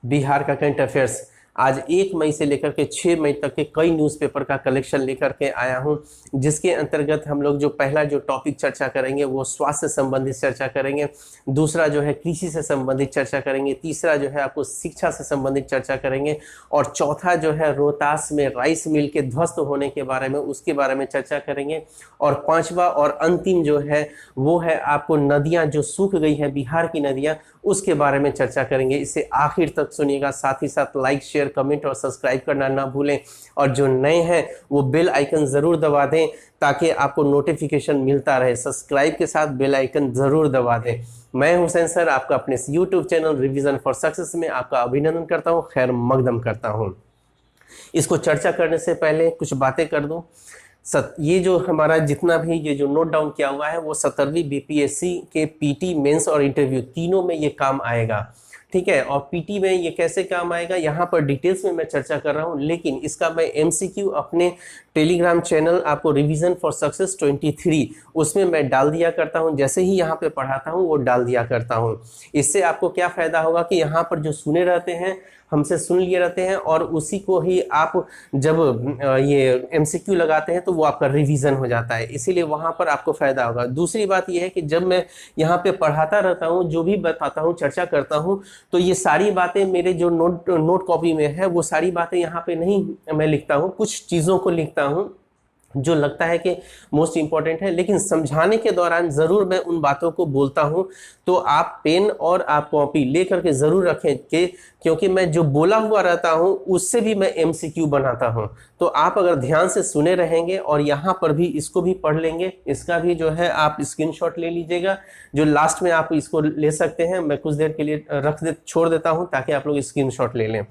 बिहार का current affairs आज 1 मई से लेकर के 6 मई तक के कई न्यूज़पेपर का कलेक्शन लेकर के आया हूं, जिसके अंतर्गत हम लोग जो पहला जो टॉपिक चर्चा करेंगे वो स्वास्थ्य से संबंधित चर्चा करेंगे, दूसरा जो है कृषि से संबंधित चर्चा करेंगे, तीसरा जो है आपको शिक्षा से संबंधित चर्चा करेंगे और चौथा जो है रोहतास में राइस मिल के ध्वस्त होने के बारे में उसके बारे में चर्चा करेंगे और पांचवा और अंतिम जो है वो है आपको नदियां जो सूख गई है बिहार की नदियां उसके बारे में चर्चा करेंगे। इसे आखिर तक सुनिएगा, साथ ही साथ लाइक शेयर कमेंट और सब्सक्राइब करना ना भूलें और जो नए हैं वो बेल आइकन जरूर दबा दें ताकि आपको नोटिफिकेशन मिलता रहे। सब्सक्राइब के साथ बेल आइकन जरूर दबा दें। मैं हुसैन सर आपका अपने YouTube channel revision for success में आपका अभिनंदन करता हूं, खैर मकदम करता हूं। इसको चर्चा करने से पहले कुछ बातें कर दूं। ये जो हमारा जितना भी ये जो नोट डाउन किया हुआ है वो 17वीं बीपीएससी के पीटी मेंस और इंटरव्यू तीनों में ये काम आएगा, ठीक है। और पीटी में ये कैसे काम आएगा यहाँ पर डिटेल्स में मैं चर्चा कर रहा हूँ, लेकिन इसका मैं एमसीक्यू अपने टेलीग्राम चैनल आपको रिवीजन फॉर सक्सेस 23 उसमें मैं डाल दिया करता हूँ। जैसे ही यहाँ पे पढ़ाता हूँ वो डाल दिया करता हूँ। इससे आपको क्या फायदा होगा कि यहाँ पर जो सुने रहते हैं हमसे सुन लिए रहते हैं और उसी को ही आप जब ये एमसीक्यू लगाते हैं तो वो आपका रिवीजन हो जाता है, इसीलिए वहां पर आपको फायदा होगा। दूसरी बात ये है कि जब मैं यहाँ पे पढ़ाता रहता हूँ, जो भी बताता हूँ, चर्चा करता हूँ, तो ये सारी बातें मेरे जो नोट कॉपी में है वो सारी बातें यहाँ पे नहीं मैं लिखता हूँ, कुछ चीज़ों को लिखता हूँ जो लगता है कि मोस्ट इंपॉर्टेंट है, लेकिन समझाने के दौरान ज़रूर मैं उन बातों को बोलता हूं। तो आप पेन और आप कॉपी लेकर के ज़रूर रखें कि क्योंकि मैं जो बोला हुआ रहता हूं उससे भी मैं एमसीक्यू बनाता हूं। तो आप अगर ध्यान से सुने रहेंगे और यहाँ पर भी इसको भी पढ़ लेंगे, इसका भी जो है आप स्क्रीनशॉट ले लीजिएगा, जो लास्ट में आप इसको ले सकते हैं। मैं कुछ देर के लिए छोड़ देता हूँ ताकि आप लोग स्क्रीनशॉट ले लें,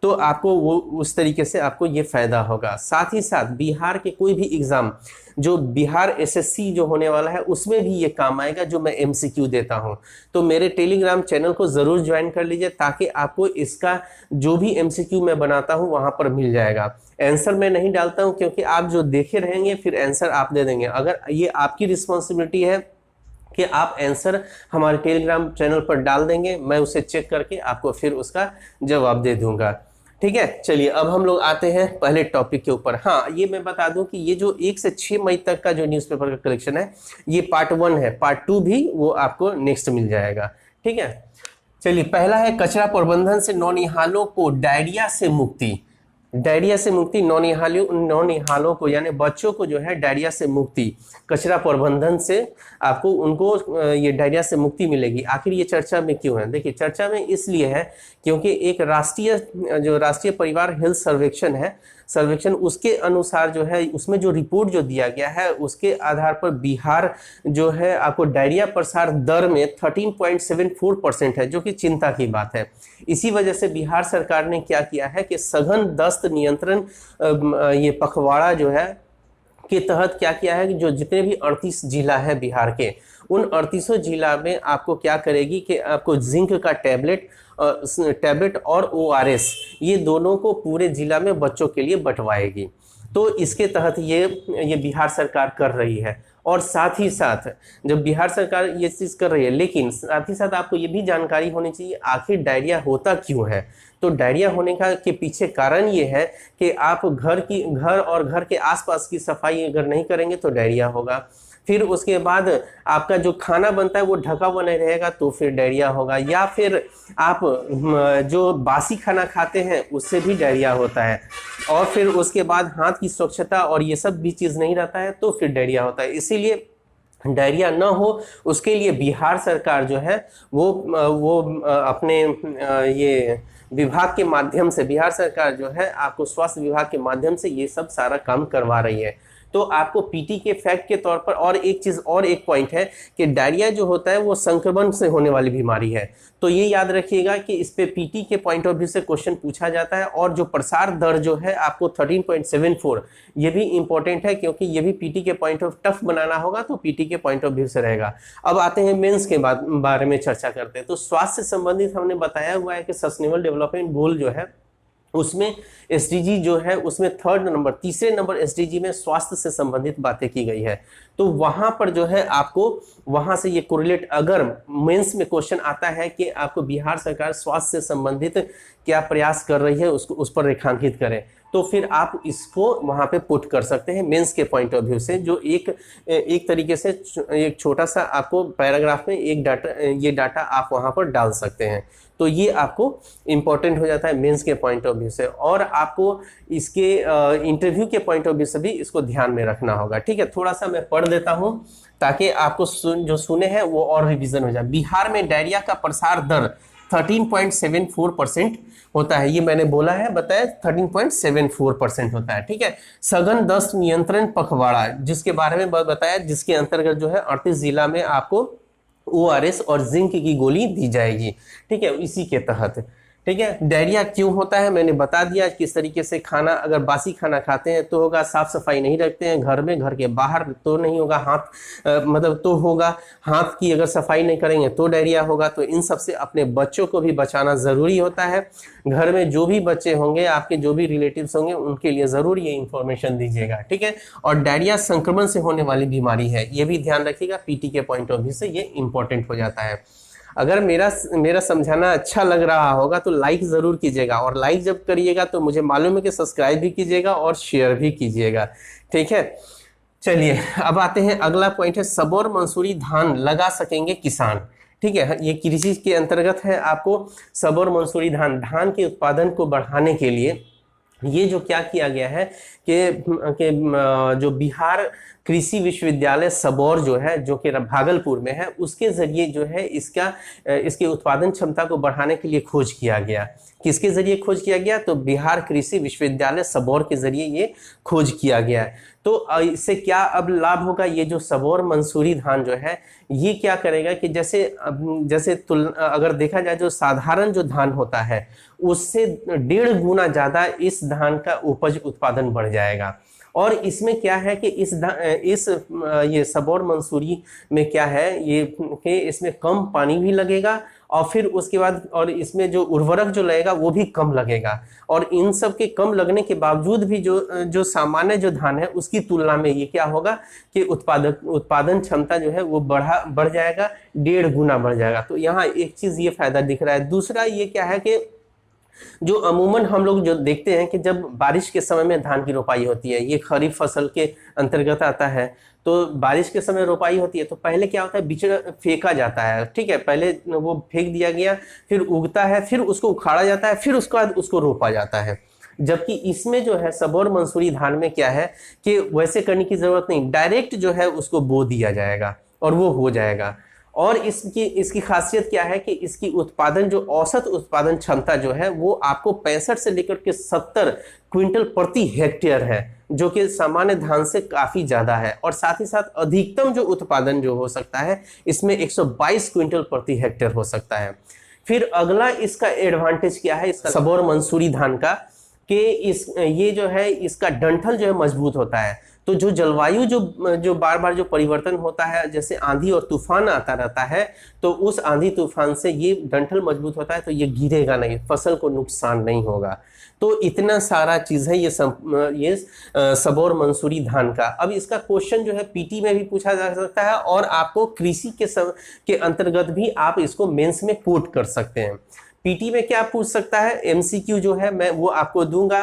तो आपको वो उस तरीके से आपको ये फायदा होगा। साथ ही साथ बिहार के कोई भी एग्जाम जो बिहार एसएससी जो होने वाला है उसमें भी ये काम आएगा जो मैं एमसीक्यू देता हूं। तो मेरे टेलीग्राम चैनल को जरूर ज्वाइन कर लीजिए ताकि आपको इसका जो भी एमसीक्यू मैं बनाता हूं वहां पर मिल जाएगा। आंसर मैं नहीं डालता हूं क्योंकि आप जो देखे रहेंगे फिर आंसर आप दे देंगे। अगर ये आपकी रिस्पॉन्सिबिलिटी है कि आप आंसर हमारे टेलीग्राम चैनल पर डाल देंगे, मैं उसे चेक करके आपको फिर उसका जवाब दे दूंगा, ठीक है। चलिए अब हम लोग आते हैं पहले टॉपिक के ऊपर। हाँ, ये मैं बता दूं कि ये जो 1 से 6 मई तक का जो न्यूज़पेपर का कलेक्शन है ये पार्ट 1 है, पार्ट 2 भी वो आपको नेक्स्ट मिल जाएगा, ठीक है। चलिए पहला है कचरा प्रबंधन से नौनिहालों को डायरिया से मुक्ति। डायरिया से मुक्ति, नौनिहालों को यानी बच्चों को जो है डायरिया से मुक्ति, कचरा प्रबंधन से आपको उनको ये डायरिया से मुक्ति मिलेगी। आखिर ये चर्चा में क्यों है? देखिए चर्चा में इसलिए है क्योंकि एक राष्ट्रीय परिवार हेल्थ सर्वेक्षण उसके अनुसार जो है उसमें जो रिपोर्ट जो दिया गया है उसके आधार पर बिहार जो है आपको डायरिया प्रसार दर में 13.74% है, जो कि चिंता की बात है। इसी वजह से बिहार सरकार ने क्या किया है कि सघन दस्त नियंत्रण ये पखवाड़ा जो है के तहत क्या किया है कि जो जितने भी 38 जिला है बिहार के, उन 38 जिला में आपको क्या करेगी कि आपको जिंक का टैबलेट और ORS ये दोनों को पूरे जिला में बच्चों के लिए बंटवाएगी। तो इसके तहत ये बिहार सरकार कर रही है। और साथ ही साथ जब बिहार सरकार ये चीज़ कर रही है, लेकिन साथ ही साथ आपको ये भी जानकारी होनी चाहिए आखिर डायरिया होता क्यों है। तो डायरिया होने का के पीछे कारण ये है कि आप घर और घर के आसपास की सफाई अगर नहीं करेंगे तो डायरिया होगा। फिर उसके बाद आपका जो खाना बनता है वो ढका हुआ नहीं रहेगा तो फिर डायरिया होगा, या फिर आप जो बासी खाना खाते हैं उससे भी डायरिया होता है। और फिर उसके बाद हाथ की स्वच्छता और ये सब भी चीज़ नहीं रहता है तो फिर डायरिया होता है। इसीलिए डायरिया ना हो उसके लिए बिहार सरकार जो है वो अपने ये विभाग के माध्यम से, बिहार सरकार जो है आपको स्वास्थ्य विभाग के माध्यम से ये सब सारा काम करवा रही है। तो आपको पीटी के फैक्ट के तौर पर और एक चीज और एक पॉइंट है कि डायरिया जो होता है वो संक्रमण से होने वाली बीमारी है। तो ये याद रखिएगा कि इस पे पीटी के पॉइंट ऑफ व्यू से क्वेश्चन पूछा जाता है। और जो प्रसार दर जो है आपको 13.74 ये भी इंपॉर्टेंट है क्योंकि ये भी पीटी के पॉइंट ऑफ टफ बनाना होगा तो पीटी के पॉइंट ऑफ व्यू से रहेगा। अब आते हैं मेंस के बारे में चर्चा करते हैं। तो स्वास्थ्य से संबंधित हमने बताया हुआ है कि सस्टेनेबल डेवलपमेंट गोल जो है उसमें एसडीजी जो है उसमें तीसरे नंबर एसडीजी में स्वास्थ्य से संबंधित बातें की गई है। तो वहां पर जो है आपको वहां से ये कोरिलेट, अगर मेंस में क्वेश्चन आता है कि आपको बिहार सरकार स्वास्थ्य से संबंधित क्या प्रयास कर रही है उसको उस पर रेखांकित करें, तो फिर आप इसको वहां पे पुट कर सकते हैं मेंस के पॉइंट ऑफ व्यू से, जो एक तरीके से एक छोटा सा आपको पैराग्राफ में ये डाटा आप वहां पर डाल सकते हैं। तो ये आपको इंपॉर्टेंट हो जाता है मेंस के पॉइंट ऑफ व्यू से, और आपको इसके इंटरव्यू के पॉइंट ऑफ व्यू से भी इसको ध्यान में रखना होगा। ठीक है, थोड़ा सा मैं पढ़ देता हूं ताकि आपको जो सुने हैं वो और रिवीजन हो जाए। बिहार में डायरिया का प्रसार दर 13.74% होता है, ये मैंने बोला है, बताया 13.74% होता है। ठीक है, सघन दस्त नियंत्रण पखवाड़ा जिसके बारे में बताया, जिसके अंतर्गत जो है 38 जिला में आपको ORS और जिंक की गोली दी जाएगी। ठीक है, इसी के तहत। ठीक है, डायरिया क्यों होता है मैंने बता दिया, किस तरीके से खाना, अगर बासी खाना खाते हैं तो होगा, साफ सफाई नहीं रखते हैं घर में, घर के बाहर तो नहीं होगा, मतलब तो होगा, हाथ की अगर सफाई नहीं करेंगे तो डायरिया होगा। तो इन सब से अपने बच्चों को भी बचाना जरूरी होता है। घर में जो भी बच्चे होंगे, आपके जो भी रिलेटिव्स होंगे, उनके लिए जरूर ये इंफॉर्मेशन दीजिएगा। ठीक है, और डायरिया संक्रमण से होने वाली बीमारी है, ये भी ध्यान रखिएगा, पीटी के पॉइंट ऑफ व्यू से ये इंपॉर्टेंट हो जाता है। अगर मेरा समझाना अच्छा लग रहा होगा तो लाइक जरूर कीजिएगा, और लाइक जब करिएगा तो मुझे मालूम है कि सब्सक्राइब भी कीजिएगा और शेयर भी कीजिएगा। ठीक है, चलिए अब आते हैं, अगला पॉइंट है सबौर मंसूरी धान लगा सकेंगे किसान। ठीक है, ये कृषि के अंतर्गत है। आपको सबौर मंसूरी धान के उत्पादन को बढ़ाने के लिए ये जो क्या किया गया है कि जो बिहार कृषि विश्वविद्यालय सबौर जो है, जो कि भागलपुर में है, उसके जरिए जो है इसके उत्पादन क्षमता को बढ़ाने के लिए खोज किया गया। किसके जरिए खोज किया गया? तो बिहार कृषि विश्वविद्यालय सबौर के जरिए ये खोज किया गया है। तो इससे क्या अब लाभ होगा? ये जो सबौर मंसूरी धान जो है ये क्या करेगा कि जैसे अगर देखा जाए जो साधारण जो धान होता है उससे 1.5 गुना ज्यादा इस धान का उपज उत्पादन बढ़ जाएगा। और इसमें क्या है कि ये सबौर मंसूरी में क्या है ये कि इसमें कम पानी भी लगेगा, और फिर उसके बाद और इसमें जो उर्वरक जो लगेगा वो भी कम लगेगा। और इन सब के कम लगने के बावजूद भी जो सामान्य जो धान है उसकी तुलना में ये क्या होगा कि उत्पादन क्षमता जो है वो बढ़ जाएगा, 1.5 गुना बढ़ जाएगा। तो यहाँ एक चीज ये फायदा दिख रहा है। दूसरा ये क्या है कि जो अमूमन हम लोग जो देखते हैं कि जब बारिश के समय में धान की रोपाई होती है, ये खरीफ फसल के अंतर्गत आता है, तो बारिश के समय रोपाई होती है तो पहले क्या होता है, बिचड़ा फेंका जाता है। ठीक है, पहले वो फेंक दिया गया, फिर उगता है, फिर उसको उखाड़ा जाता है, फिर उसके बाद उसको रोपा जाता है। जबकि इसमें जो है सबौर मंसूरी धान में क्या है कि वैसे करने की जरूरत नहीं, डायरेक्ट जो है उसको बो दिया जाएगा और वो हो जाएगा। और इसकी खासियत क्या है कि इसकी जो औसत उत्पादन क्षमता जो है वो आपको 65 से लेकर के 70 क्विंटल प्रति हेक्टेयर है, जो कि सामान्य धान से काफी ज्यादा है। और साथ ही साथ अधिकतम जो उत्पादन जो हो सकता है इसमें 122 क्विंटल प्रति हेक्टेयर हो सकता है। फिर अगला इसका एडवांटेज क्या है इसका सबौर मंसूरी धान का, कि ये जो है इसका डंठल जो है मजबूत होता है। तो जो जलवायु जो बार बार जो परिवर्तन होता है, जैसे आंधी और तूफान आता रहता है, तो उस आंधी तूफान से ये डंठल मजबूत होता है, तो ये गिरेगा नहीं, फसल को नुकसान नहीं होगा। तो इतना सारा चीज है ये सबौर मंसूरी धान का। अब इसका क्वेश्चन जो है पीटी में भी पूछा जा सकता है, और आपको कृषि के अंतर्गत भी आप इसको मेंस में पुट कर सकते हैं। पीटी में क्या पूछ सकता है, एमसीक्यू जो है मैं वो आपको दूंगा।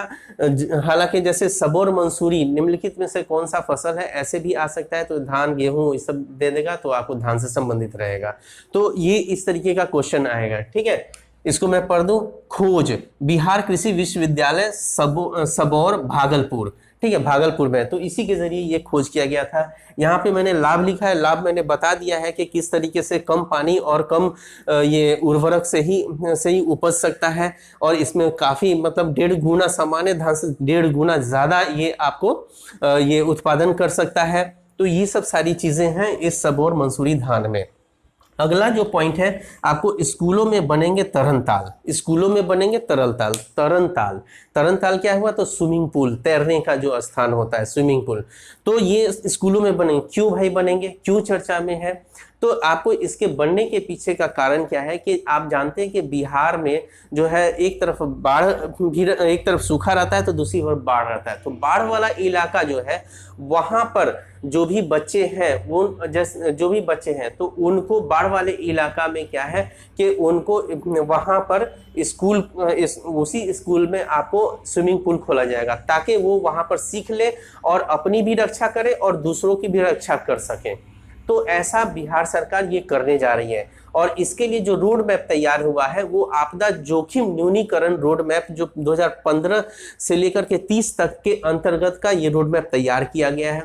हालांकि जैसे सबौर मंसूरी निम्नलिखित में से कौन सा फसल है ऐसे भी आ सकता है, तो धान गेहूं ये सब दे देगा तो आपको धान से संबंधित रहेगा। तो ये इस तरीके का क्वेश्चन आएगा। ठीक है, इसको मैं पढ़ दूं, खोज बिहार कृषि विश्वविद्यालय सबौर भागलपुर। ठीक है, भागलपुर में, तो इसी के जरिए ये खोज किया गया था। यहाँ पे मैंने लाभ लिखा है, लाभ मैंने बता दिया है कि किस तरीके से कम पानी और कम ये उर्वरक से ही उपज सकता है, और इसमें काफी मतलब 1.5 गुना सामान्य धान से 1.5 गुना ज्यादा ये आपको ये उत्पादन कर सकता है। तो ये सब सारी चीजें हैं इस सबौर मंसूरी धान में। अगला जो पॉइंट है, आपको स्कूलों में बनेंगे तरनताल। स्कूलों में बनेंगे तरनताल क्या हुआ? तो स्विमिंग पूल, तैरने का जो स्थान होता है स्विमिंग पूल। तो ये स्कूलों में बनेंगे। क्यों भाई बनेंगे, क्यों चर्चा में है? तो आपको इसके बनने के पीछे का कारण क्या है कि आप जानते हैं कि बिहार में जो है एक तरफ बाढ़ भी, एक तरफ सूखा रहता है तो दूसरी तरफ बाढ़ रहता है। तो बाढ़ वाला इलाका जो है वहां पर जो भी बच्चे हैं वो जो भी बच्चे हैं तो उनको बाढ़ वाले इलाका में क्या है कि उनको वहां पर स्कूल उसी स्कूल में आपको स्विमिंग पूल खोला जाएगा ताकि वो वहां पर सीख ले और अपनी भी रक्षा करे और दूसरों की भी रक्षा कर सके। तो ऐसा बिहार सरकार ये करने जा रही है और इसके लिए जो रोड मैप तैयार हुआ है वो आपदा जोखिम न्यूनीकरण रोड मैप जो 2015 से लेकर के 30 तक के अंतर्गत का ये रोड मैप तैयार किया गया है,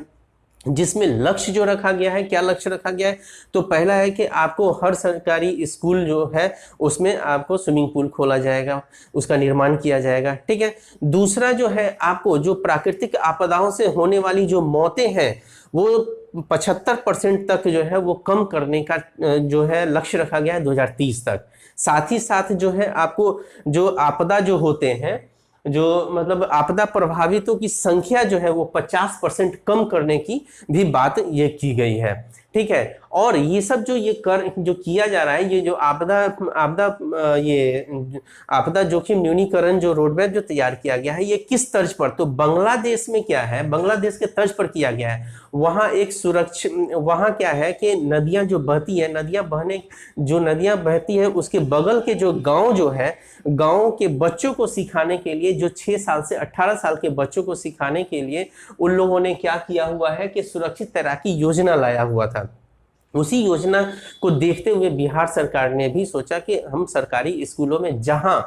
जिसमें लक्ष्य जो रखा गया है, क्या लक्ष्य रखा गया है, तो पहला है कि आपको हर सरकारी स्कूल जो है उसमें आपको स्विमिंग पूल खोला जाएगा, उसका निर्माण किया जाएगा। ठीक है। दूसरा जो है आपको जो प्राकृतिक आपदाओं से होने वाली जो मौतें हैं वो 75% तक जो है वो कम करने का जो है लक्ष्य रखा गया है 2030 तक। साथ ही साथ जो है आपको जो आपदा जो होते हैं जो मतलब आपदा प्रभावितों की संख्या जो है वो 50% कम करने की भी बात ये की गई है। ठीक है। और ये सब जो किया जा रहा है, ये जो आपदा जोखिम न्यूनीकरण जो रोडमैप जो तैयार किया गया है, ये किस तर्ज पर, तो बांग्लादेश में क्या है, बांग्लादेश के तर्ज पर किया गया है। वहाँ क्या है कि नदियां जो बहती है, नदियां बहती है उसके बगल के जो गांव जो है, गांव के बच्चों को सिखाने के लिए, जो 6 साल से 18 साल के बच्चों को सिखाने के लिए उन लोगों ने क्या किया हुआ है कि सुरक्षित तैराकी योजना लाया हुआ था। उसी योजना को देखते हुए बिहार सरकार ने भी सोचा कि हम सरकारी स्कूलों में जहां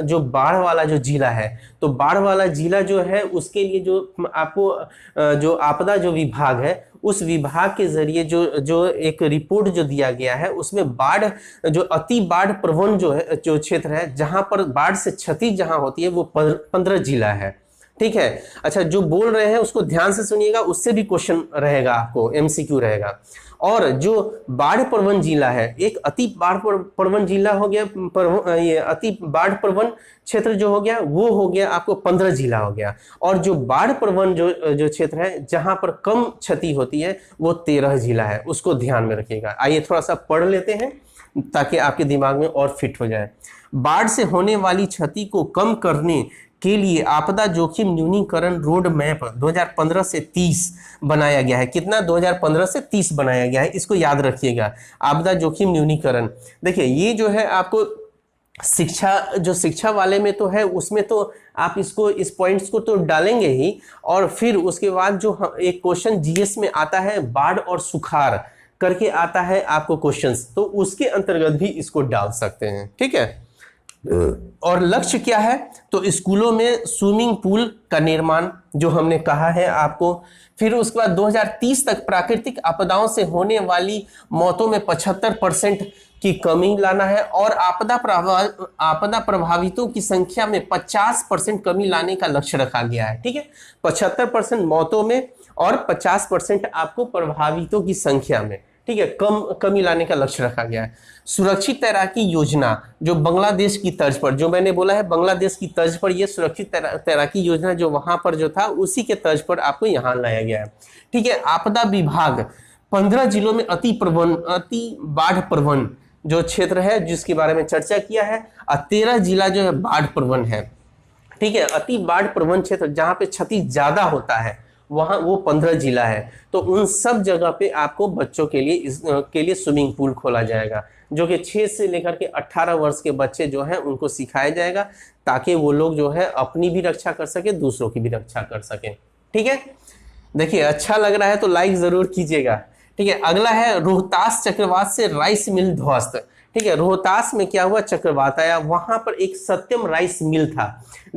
जो बाढ़ वाला जो जिला है, तो बाढ़ वाला जिला जो है उसके लिए जो आपको जो आपदा जो विभाग है उस विभाग के जरिए जो एक रिपोर्ट जो दिया गया है उसमें बाढ़ जो अति बाढ़ प्रवण जो है जो क्षेत्र है जहां पर बाढ़ से क्षति जहां होती है वो 15 जिला है। ठीक है। अच्छा, जो बोल रहे हैं उसको ध्यान से सुनिएगा, उससे भी क्वेश्चन रहेगा, आपको एमसीक्यू रहेगा। और जो बाढ़ प्रवण जिला है, एक अति बाढ़ प्रवण जिला हो गया, ये अति बाढ़ प्रवण क्षेत्र जो हो गया वो हो गया आपको 15 जिला हो गया। और जो बाढ़ प्रवण जो क्षेत्र है जहां पर कम क्षति होती है वो 13 जिला है, उसको ध्यान में रखिएगा। आइए थोड़ा सा पढ़ लेते हैं ताकि आपके दिमाग में और फिट हो जाए। बाढ़ से होने वाली क्षति को कम करने के लिए आपदा जोखिम न्यूनीकरण रोड मैप 2015 से 30 बनाया गया है। कितना? 2015 से 30 बनाया गया है, इसको याद रखिएगा। आपदा जोखिम न्यूनीकरण, देखिए ये जो है आपको शिक्षा वाले में तो है, उसमें तो आप इस पॉइंट्स को तो डालेंगे ही, और फिर उसके बाद जो एक क्वेश्चन जीएस में आता है बाढ़ और सुखाड़ करके आता है आपको क्वेश्चंस, तो उसके अंतर्गत भी इसको डाल सकते हैं। ठीक है। और लक्ष्य क्या है, तो स्कूलों में स्विमिंग पूल का निर्माण जो हमने कहा है आपको। फिर उसके बाद 2030 तक प्राकृतिक आपदाओं से होने वाली मौतों में 75% की कमी लाना है, और आपदा प्रभावितों की संख्या में 50% कमी लाने का लक्ष्य रखा गया है। ठीक है। 75% मौतों में और 50% आपको प्रभावितों की संख्या में, ठीक है, कमी लाने का लक्ष्य रखा गया है। सुरक्षित तैराकी योजना जो बांग्लादेश की तर्ज पर, जो मैंने बोला है बांग्लादेश की तर्ज पर, यह सुरक्षित तैराकी योजना जो वहां पर जो था उसी के तर्ज पर आपको यहाँ लाया गया है। ठीक है। आपदा विभाग 15 जिलों में अति बाढ़ प्रवण जो क्षेत्र है जिसके बारे में चर्चा किया है, और 13 जिला जो है बाढ़ प्रवण है। ठीक है। अति बाढ़ प्रवण क्षेत्र जहां पे क्षति ज्यादा होता है वहां वो 15 जिला है। तो उन सब जगह पे आपको बच्चों के लिए स्विमिंग पूल खोला जाएगा, जो कि 6 से लेकर के 18 वर्ष के बच्चे जो हैं उनको सिखाया जाएगा, ताकि वो लोग जो है अपनी भी रक्षा कर सके, दूसरों की भी रक्षा कर सके। ठीक है। देखिए अच्छा लग रहा है तो लाइक जरूर कीजिएगा। ठीक है। अगला है रोहतास चक्रवात से राइस मिल ध्वस्त। ठीक है। रोहतास में क्या हुआ, चक्रवात आया, वहां पर एक सत्यम राइस मिल था।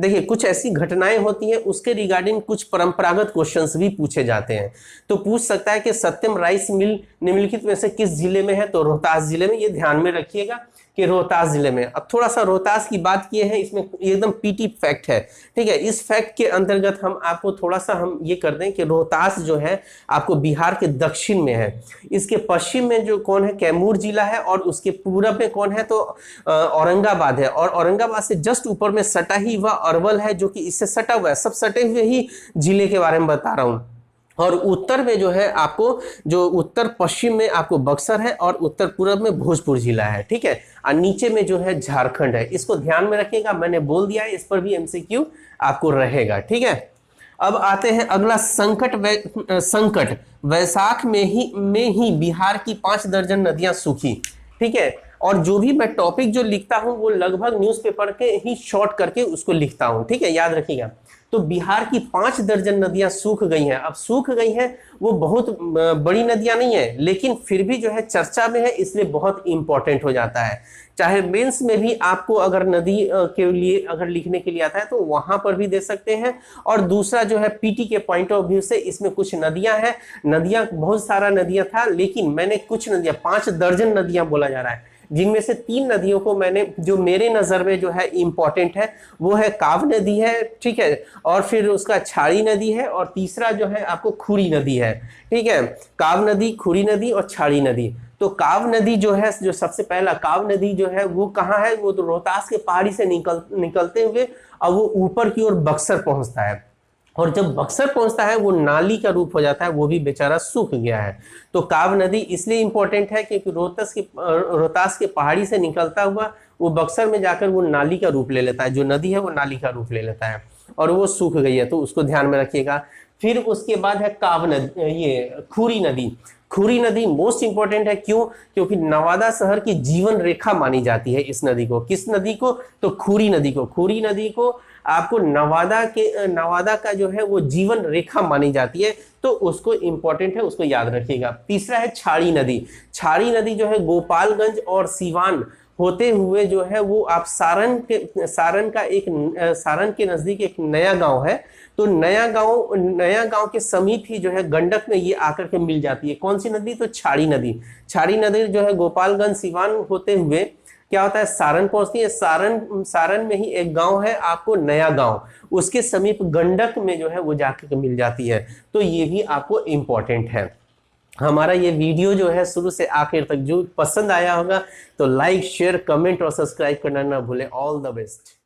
देखिए कुछ ऐसी घटनाएं होती हैं, उसके रिगार्डिंग कुछ परंपरागत क्वेश्चंस भी पूछे जाते हैं। तो पूछ सकता है कि सत्यम राइस मिल निम्नलिखित में से किस जिले में है, तो रोहतास जिले में। ये ध्यान में रखिएगा कि रोहतास जिले में। अब थोड़ा सा रोहतास की बात किए हैं, इसमें एकदम पीटी फैक्ट है। ठीक है। इस फैक्ट के अंतर्गत हम आपको थोड़ा सा हम ये कर दें कि रोहतास जो है आपको बिहार के दक्षिण में है। इसके पश्चिम में जो कौन है, कैमूर जिला है, और उसके पूरब में कौन है, तो औरंगाबाद है। और औरंगाबाद से जस्ट ऊपर में सटा ही हुआ अरवल है, जो कि इससे सटा हुआ है। सब सटे हुए ही जिले के बारे में बता रहा हूं। और उत्तर में जो है आपको, जो उत्तर पश्चिम में आपको बक्सर है और उत्तर पूर्व में भोजपुर जिला है, ठीक है। और नीचे में जो है झारखंड है। इसको ध्यान में रखिएगा, मैंने बोल दिया है, इस पर भी एमसीक्यू आपको रहेगा, ठीक है। अब आते हैं अगला, संकट वैशाख में ही बिहार की 5 दर्जन नदियां सूखी, ठीक है। और जो भी मैं टॉपिक जो लिखता हूं वो लगभग न्यूज़पेपर के ही शॉर्ट करके उसको लिखता हूं, ठीक है, याद रखिएगा। तो बिहार की 5 दर्जन नदियां सूख गई हैं। अब सूख गई हैं, वो बहुत बड़ी नदियां नहीं है, लेकिन फिर भी जो है चर्चा में है, इसलिए बहुत इंपॉर्टेंट हो जाता है। चाहे मेंस में भी आपको अगर नदी के लिए अगर लिखने के लिए आता है तो वहां पर भी दे सकते हैं। और दूसरा जो है पीटी के पॉइंट ऑफ व्यू से इसमें कुछ नदियां हैं, नदियां बहुत सारा नदियां था, लेकिन मैंने कुछ नदियां, 5 दर्जन नदियां बोला जा रहा है, जिनमें से 3 नदियों को मैंने, जो मेरे नजर में जो है इंपॉर्टेंट है, वो है काव नदी है, ठीक है, और फिर उसका छाड़ी नदी है, और तीसरा जो है आपको खुरी नदी है, ठीक है। काव नदी, खुरी नदी और छाड़ी नदी। तो काव नदी जो है, जो सबसे पहला काव नदी जो है वो कहाँ है, वो तो रोहतास के पहाड़ी से निकलते हुए और वो ऊपर की ओर बक्सर पहुंचता है। और जब बक्सर पहुंचता है वो नाली का रूप हो जाता है, वो भी बेचारा सूख गया है। तो काव नदी इसलिए इंपॉर्टेंट है क्योंकि रोहतास के पहाड़ी से निकलता हुआ वो बक्सर में जाकर वो नाली का रूप ले लेता है, जो नदी है वो नाली का रूप ले लेता है और वो सूख गई है, तो उसको ध्यान में रखिएगा। फिर उसके बाद है काव नदी, ये खुरी नदी। खुरी नदी मोस्ट इंपॉर्टेंट है, क्यों? क्योंकि नवादा शहर की जीवन रेखा मानी जाती है इस नदी को। किस नदी को? तो खुरी नदी को। खुरी नदी को आपको नवादा का जो है वो जीवन रेखा मानी जाती है, तो उसको इंपॉर्टेंट है, उसको याद रखिएगा। तीसरा है छाड़ी नदी। छाड़ी नदी जो है गोपालगंज और सीवान होते हुए जो है वो आप सारण के नजदीक एक नया गांव है, तो नया गांव के समीप ही जो है गंडक में ये आकर के मिल जाती है। कौन सी नदी? तो छाड़ी नदी। छाड़ी नदी जो है गोपालगंज सीवान होते हुए क्या होता है, सारण पहुंचती है। सारण में ही एक गांव है आपको नया गांव, उसके समीप गंडक में जो है वो जाकर मिल जाती है, तो ये भी आपको इंपॉर्टेंट है। हमारा ये वीडियो जो है शुरू से आखिर तक जो पसंद आया होगा तो लाइक, शेयर, कमेंट और सब्सक्राइब करना ना भूलें। All the best.